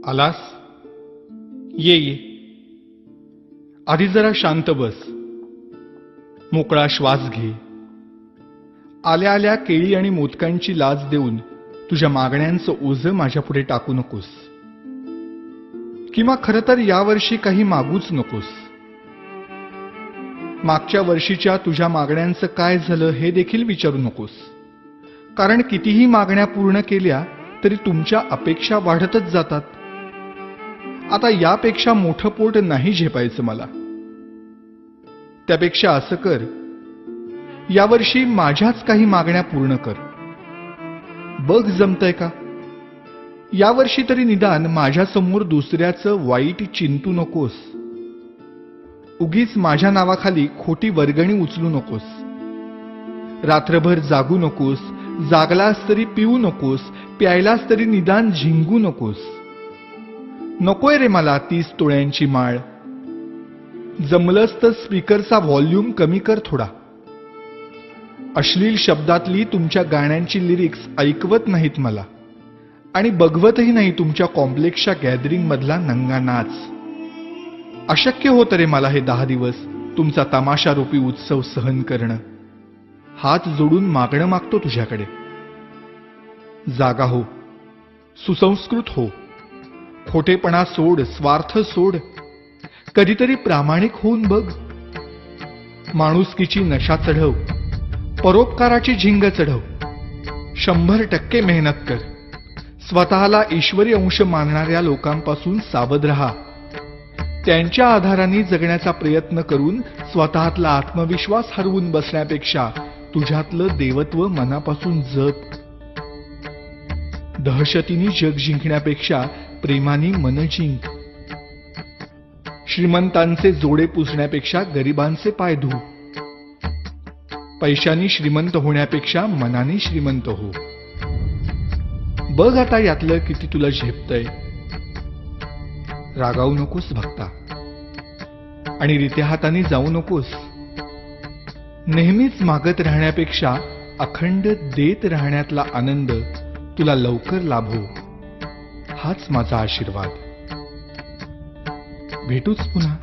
आलास? ये ये. आधी जरा शांत बस. मोकळा श्वास घे. आल्या आल्या केळी आणि मोदकांची लाच देऊन तुझ्या मागण्यांचं ओझं माझ्यापुढे टाकू नकोस. किंवा खरं तर यावर्षी काही मागूच नकोस. मागच्या वर्षीच्या तुझ्या मागण्यांचं काय झालं हे देखील विचारू नकोस. कारण कितीही मागण्या पूर्ण केल्या तरी तुमच्या अपेक्षा वाढतच जातात. आता यापेक्षा मोठं पोट नाही झेपायचं मला. त्यापेक्षा असं कर, यावर्षी माझ्याच काही मागण्या पूर्ण कर. बघ जमतंय का? यावर्षी तरी निदान माझ्यासमोर दुसऱ्याचं वाईट चिंतू नकोस. उगीच माझ्या नावाखाली खोटी वर्गणी उचलू नकोस. रात्रभर जागू नकोस. जागलास तरी पिऊ नकोस. प्यायलास तरी निदान झिंगू नकोस. नकोय रे मला 30 तोळ्यांची माळ. जमलंच तर स्पीकरचा व्हॉल्यूम कमी कर थोडा. अश्लील शब्दातली तुमच्या गाण्यांची लिरिक्स ऐकवत नाहीत मला. आणि बघवतही नाही तुमच्या कॉम्प्लेक्सच्या गॅदरिंग मधला नंगा नाच. अशक्य होतं रे मला हे 10 दिवस तुमचा तमाशारूपी उत्सव सहन करणं. हात जोडून मागणं मागतो तुझ्याकडे. जागा हो. सुसंस्कृत हो. खोटेपणा सोड. स्वार्थ सोड. कधीतरी प्रामाणिक होऊन बघ. माणुसकीची नशा चढव. परोपकाराची झिंग चढव. 100% मेहनत कर. स्वतःला ईश्वरी अंश मानणाऱ्या लोकांपासून सावध राहा. त्यांच्या आधाराने जगण्याचा प्रयत्न करून स्वतःतला आत्मविश्वास हरवून बसण्यापेक्षा तुझ्यातलं देवत्व मनापासून जप. दहशतीने जग जिंकण्यापेक्षा प्रेमाने मन जिंक. श्रीमंतांचे जोडे पुसण्यापेक्षा गरिबांचे पाय धु. पैशानी श्रीमंत होण्यापेक्षा मनाने श्रीमंत हो. बघ आता यातलं किती तुला झेपतंय. रागावू नकोस भक्ता. आणि रित्या हाताने जाऊ नकोस. नेहमीच मागत राहण्यापेक्षा अखंड देत राहण्यातला आनंद तुला लवकर लाभो. हाच माझा आशीर्वाद. भेटूच पुन्हा.